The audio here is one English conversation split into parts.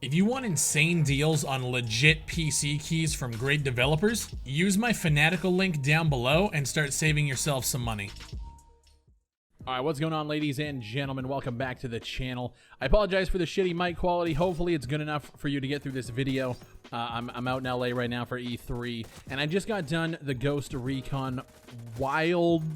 If you want insane deals on legit PC keys from great developers, use my Fanatical link down below and start saving yourself some money. Alright, what's going on, ladies and gentlemen? Welcome back to the channel. I apologize for the shitty mic quality. Hopefully it's good enough for you to get through this video. I'm out in LA right now for E3, and I just got done the Ghost Recon Breakpoint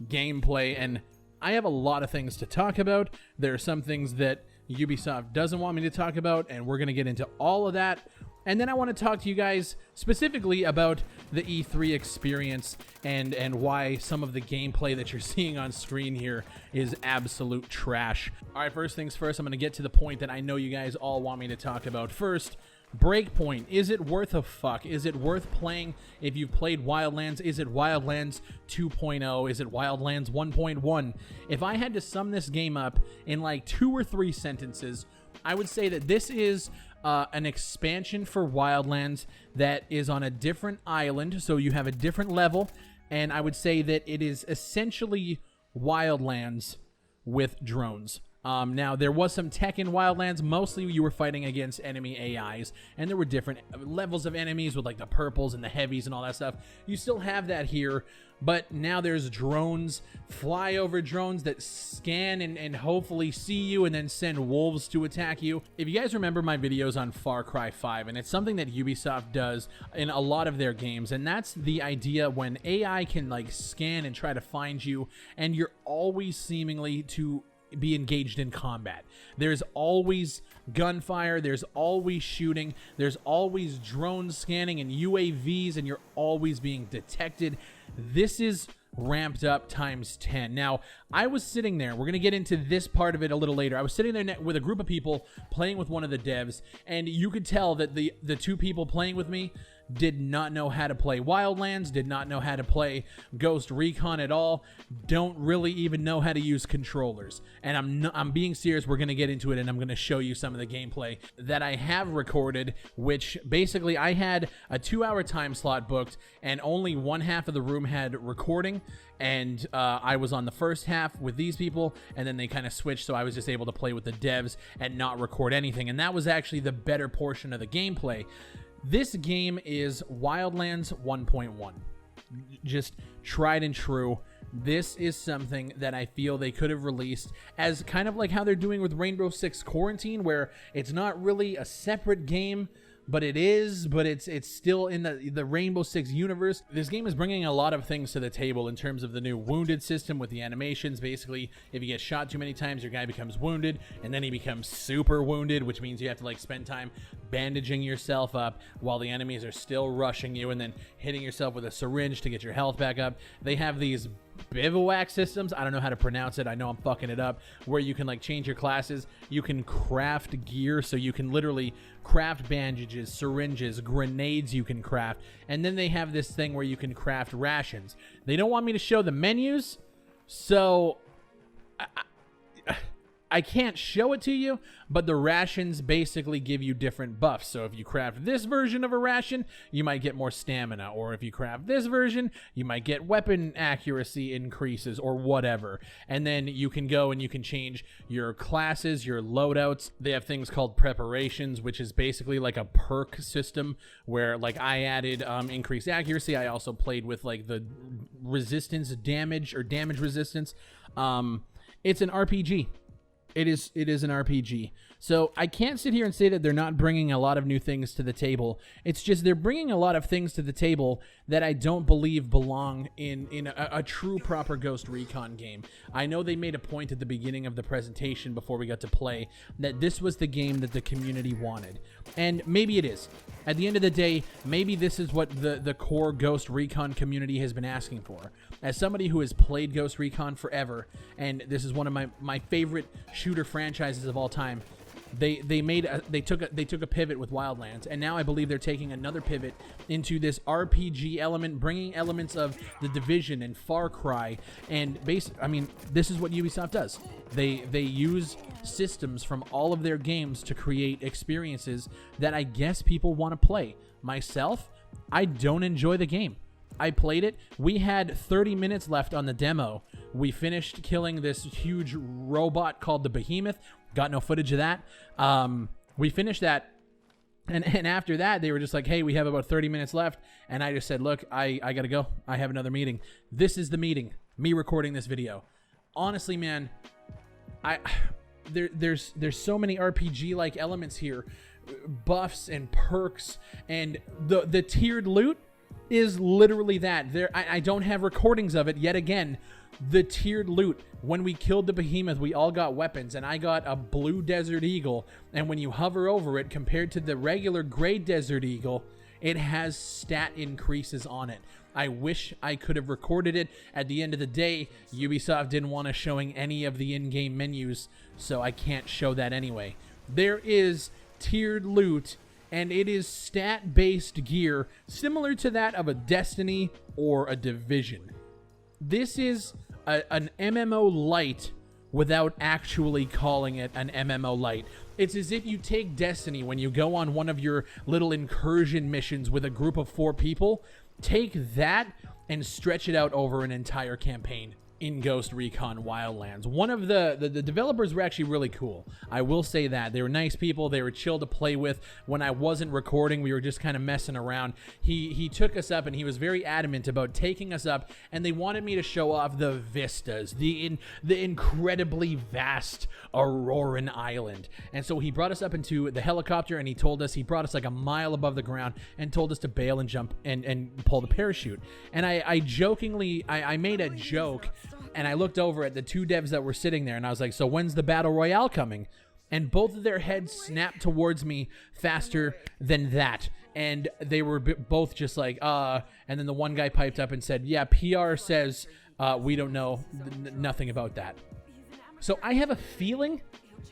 gameplay, and I have a lot of things to talk about. There are some things that Ubisoft doesn't want me to talk about, and we're going to get into all of that. And then I want to talk to you guys specifically about the E3 experience and why some of the gameplay that you're seeing on screen here is absolute trash. All right, first things first, I'm going to get to the point that I know you guys all want me to talk about first. Breakpoint, is it worth a fuck? Is it worth playing if you've played Wildlands? Is it Wildlands 2.0? Is it Wildlands 1.1? If I had to sum this game up in like 2 or 3 sentences, I would say that this is an expansion for Wildlands that is on a different island, so you have a different level, and I would say that it is essentially Wildlands with drones. Now, there was some tech in Wildlands. Mostly you were fighting against enemy AIs, and there were different levels of enemies with like the purples and the heavies and all that stuff. You still have that here, but now there's drones, flyover drones that scan and hopefully see you and then send wolves to attack you. If you guys remember my videos on Far Cry 5, and it's something that Ubisoft does in a lot of their games, and that's the idea when AI can like scan and try to find you, and you're always seemingly to be engaged in combat. There's always gunfire, there's always shooting, there's always drones scanning and UAVs, and you're always being detected. This is ramped up times 10. Now, I was sitting there, we're going to get into this part of it a little later. I was sitting there with a group of people playing with one of the devs, and you could tell that the 2 people playing with me did not know how to play Wildlands, did not know how to play Ghost Recon at all, don't really even know how to use controllers. And I'm being serious, we're going to get into it, and I'm going to show you some of the gameplay that I have recorded, which basically I had a 2-hour time slot booked, and only one half of the room had recording, and I was on the first half with these people, and then they kind of switched, so I was just able to play with the devs and not record anything, and that was actually the better portion of the gameplay. This game is Wildlands 1.1. Just tried and true. This is something that I feel they could have released as kind of like how they're doing with Rainbow Six Quarantine, where it's not really a separate game, but it is, but it's still in the Rainbow Six universe. This game is bringing a lot of things to the table in terms of the new wounded system with the animations. Basically, if you get shot too many times, your guy becomes wounded, and then he becomes super wounded, which means you have to like spend time bandaging yourself up while the enemies are still rushing you, and then hitting yourself with a syringe to get your health back up. They have these bivouac systems, I don't know how to pronounce it, I know I'm fucking it up, where you can like change your classes, you can craft gear, so you can literally craft bandages, syringes, grenades you can craft, and then they have this thing where you can craft rations. They don't want me to show the menus, so I can't show it to you, but the rations basically give you different buffs. So if you craft this version of a ration, you might get more stamina. Or if you craft this version, you might get weapon accuracy increases or whatever. And then you can go and you can change your classes, your loadouts. They have things called preparations, which is basically like a perk system where like I added increased accuracy. I also played with like the resistance damage or damage resistance. It's an RPG. It is an RPG. So I can't sit here and say that they're not bringing a lot of new things to the table. It's just they're bringing a lot of things to the table that I don't believe belong in a true proper Ghost Recon game. I know they made a point at the beginning of the presentation before we got to play that this was the game that the community wanted. And maybe it is. At the end of the day, maybe this is what the core Ghost Recon community has been asking for. As somebody who has played Ghost Recon forever, and this is one of my favorite shooter franchises of all time, they took a pivot with Wildlands, and now I believe they're taking another pivot into this RPG element, bringing elements of The Division and Far Cry, and I mean, this is what Ubisoft does. They use systems from all of their games to create experiences that I guess people want to play. Myself, I don't enjoy the game. I played it. We had 30 minutes left on the demo. We finished killing this huge robot called the Behemoth. Got no footage of that. We finished that. And after that, they were just like, hey, we have about 30 minutes left. And I just said, look, I got to go. I have another meeting. This is the meeting. Me recording this video. Honestly, man, there's so many RPG-like elements here. Buffs and perks. And the tiered loot is literally that. I don't have recordings of it yet again. The tiered loot. When we killed the behemoth, we all got weapons, and I got a blue Desert Eagle, and when you hover over it, compared to the regular gray Desert Eagle, it has stat increases on it. I wish I could have recorded it. At the end of the day, Ubisoft didn't want us showing any of the in-game menus, so I can't show that anyway. There is tiered loot, and it is stat-based gear, similar to that of a Destiny or a Division. This is an MMO light without actually calling it an MMO light. It's as if you take Destiny when you go on one of your little incursion missions with a group of 4 people, take that and stretch it out over an entire campaign in Ghost Recon Wildlands. One of the developers were actually really cool. I will say that. They were nice people. They were chill to play with. When I wasn't recording, we were just kind of messing around. He took us up, and he was very adamant about taking us up, and they wanted me to show off the vistas, the incredibly vast Auroran Island. And so he brought us up into the helicopter, and he brought us like a mile above the ground and told us to bail and jump and pull the parachute. And I jokingly made a joke. And I looked over at the 2 devs that were sitting there, and I was like, so when's the Battle Royale coming? And both of their heads snapped towards me faster than that. And they were both just like, and then the one guy piped up and said, yeah, PR says we don't know nothing about that. So I have a feeling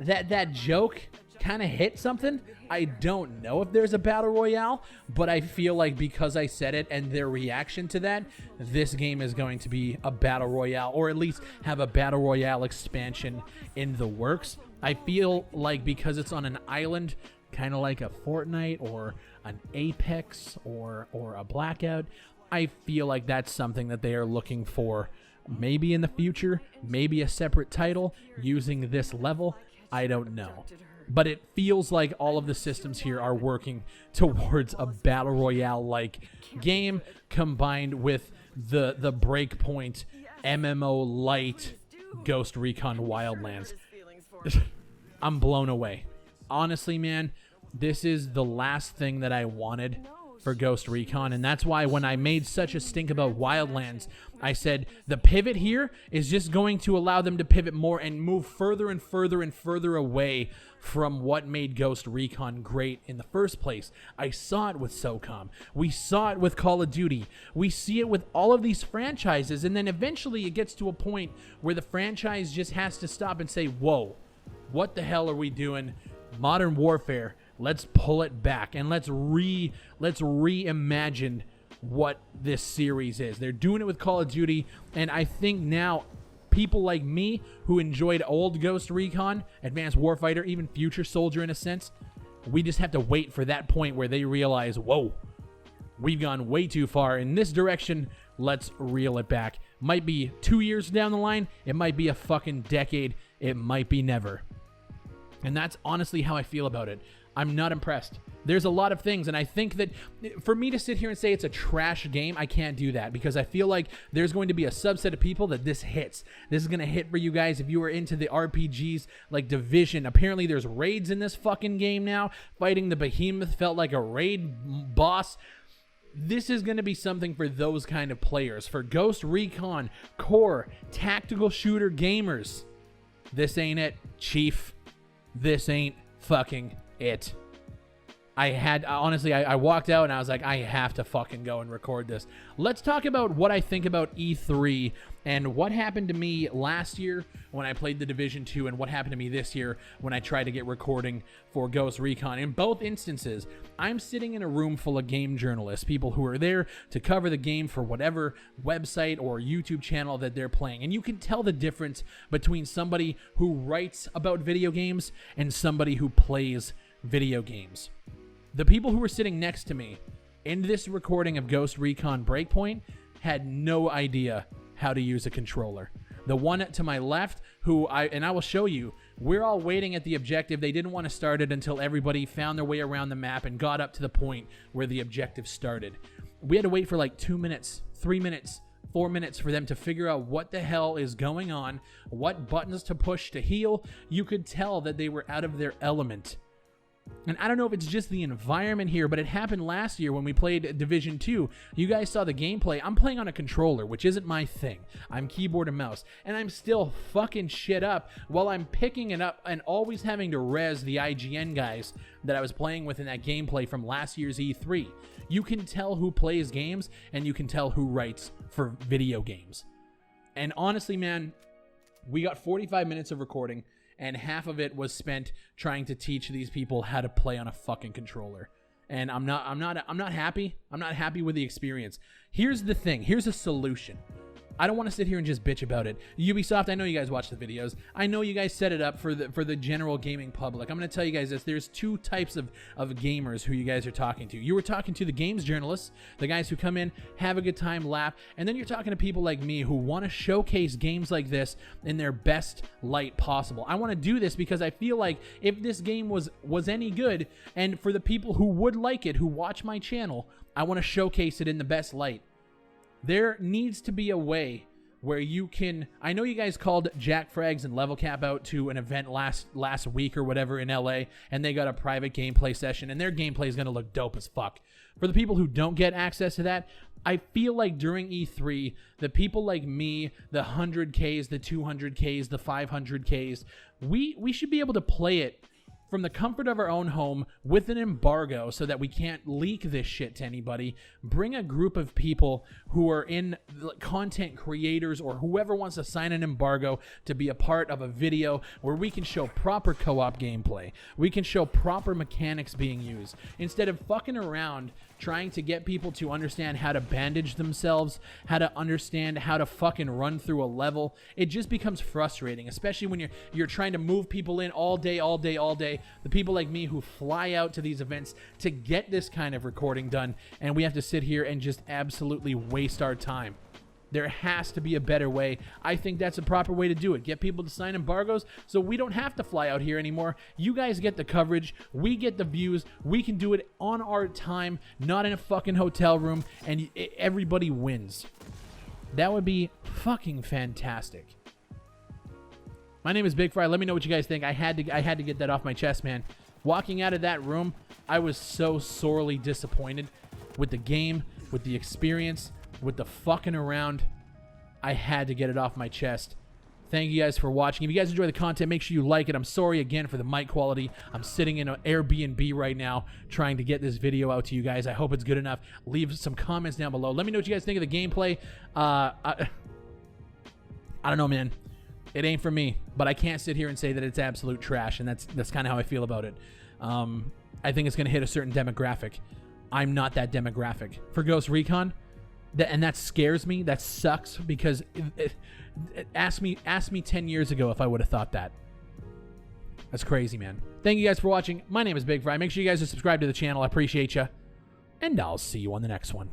that joke kind of hit something. I don't know if there's a Battle Royale, but I feel like because I said it and their reaction to that, this game is going to be a Battle Royale, or at least have a Battle Royale expansion in the works. I feel like because it's on an island, kind of like a Fortnite or an Apex or a Blackout, I feel like that's something that they are looking for. Maybe in the future, maybe a separate title using this level. I don't know. But it feels like all of the systems here are working towards a Battle Royale-like game combined with the Breakpoint MMO light Ghost Recon Wildlands. I'm blown away. Honestly, man, this is the last thing that I wanted for Ghost Recon, and that's why when I made such a stink about Wildlands, I said the pivot here is just going to allow them to pivot more and move further and further and further away from what made Ghost Recon great in the first place. I saw it with SOCOM. We saw it with Call of Duty. We see it with all of these franchises, and then eventually it gets to a point where the franchise just has to stop and say, whoa, what the hell are we doing? Modern Warfare, let's pull it back and let's reimagine what this series is. They're doing it with Call of Duty, and I think now people like me who enjoyed old Ghost Recon, Advanced Warfighter, even Future Soldier in a sense, we just have to wait for that point where they realize, whoa, we've gone way too far in this direction. Let's reel it back. Might be 2 years down the line. It might be a fucking decade. It might be never. And that's honestly how I feel about it. I'm not impressed. There's a lot of things, and I think that for me to sit here and say it's a trash game, I can't do that, because I feel like there's going to be a subset of people that this hits. This is going to hit for you guys if you are into the RPGs like Division. Apparently there's raids in this fucking game now. Fighting the behemoth felt like a raid boss. This is going to be something for those kind of players. For Ghost Recon, core, tactical shooter gamers, this ain't it, Chief. This ain't fucking it. I walked out and I was like, I have to fucking go and record this. Let's talk about what I think about E3 and what happened to me last year when I played the Division 2 and what happened to me this year when I tried to get recording for Ghost Recon. In both instances, I'm sitting in a room full of game journalists, people who are there to cover the game for whatever website or YouTube channel that they're playing. And you can tell the difference between somebody who writes about video games and somebody who plays video games. The people who were sitting next to me in this recording of Ghost Recon Breakpoint had no idea how to use a controller. The one to my left, I will show you, We're all waiting at the objective. They didn't want to start it until everybody found their way around the map and got up to the point where the objective started. We had to wait for like 2 minutes, 3 minutes, 4 minutes for them to figure out what the hell is going on, what buttons to push to heal. You could tell that they were out of their element. And I don't know if it's just the environment here, but it happened last year when we played Division 2. You guys saw the gameplay. I'm playing on a controller, which isn't my thing. I'm keyboard and mouse, and I'm still fucking shit up while I'm picking it up and always having to res the IGN guys that I was playing with in that gameplay from last year's E3. You can tell who plays games, and you can tell who writes for video games. And honestly, man, we got 45 minutes of recording, and half of it was spent trying to teach these people how to play on a fucking controller. And I'm not happy. I'm not happy with the experience. Here's the thing. Here's a solution. I don't want to sit here and just bitch about it. Ubisoft, I know you guys watch the videos. I know you guys set it up for the general gaming public. I'm going to tell you guys this. There's two types of gamers who you guys are talking to. You were talking to the games journalists, the guys who come in, have a good time, laugh, and then you're talking to people like me who want to showcase games like this in their best light possible. I want to do this because I feel like if this game was any good, and for the people who would like it, who watch my channel, I want to showcase it in the best light. There needs to be a way where you can... I know you guys called Jack Frags and Level Cap out to an event last week or whatever in LA, and they got a private gameplay session, and their gameplay is going to look dope as fuck. For the people who don't get access to that, I feel like during E3, the people like me, the 100Ks, the 200Ks, the 500Ks, we should be able to play it from the comfort of our own home with an embargo so that we can't leak this shit to anybody. Bring a group of people who are in content creators or whoever wants to sign an embargo to be a part of a video where we can show proper co-op gameplay. We can show proper mechanics being used instead of fucking around trying to get people to understand how to bandage themselves, how to understand how to fucking run through a level. It just becomes frustrating, especially when you're trying to move people in all day. The people like me who fly out to these events to get this kind of recording done, and we have to sit here and just absolutely waste our time. There has to be a better way. I think that's a proper way to do it. Get people to sign embargoes so we don't have to fly out here anymore. You guys get the coverage. We get the views. We can do it on our time, not in a fucking hotel room, and everybody wins. That would be fucking fantastic. My name is Bigfry. Let me know what you guys think. I had to get that off my chest, man. Walking out of that room, I was so sorely disappointed with the game, with the experience, with the fucking around. I had to get it off my chest. Thank you guys for watching. If you guys enjoy the content, make sure you like it. I'm sorry again for the mic quality. I'm sitting in an Airbnb right now trying to get this video out to you guys. I hope it's good enough. Leave some comments down below. Let me know what you guys think of the gameplay. I don't know, man. It ain't for me, but I can't sit here and say that it's absolute trash, and that's kind of how I feel about it. I think it's going to hit a certain demographic. I'm not that demographic. For Ghost Recon, and that scares me. That sucks because ask me 10 years ago if I would have thought that. That's crazy, man. Thank you guys for watching. My name is Bigfry. Make sure you guys are subscribed to the channel. I appreciate you, and I'll see you on the next one.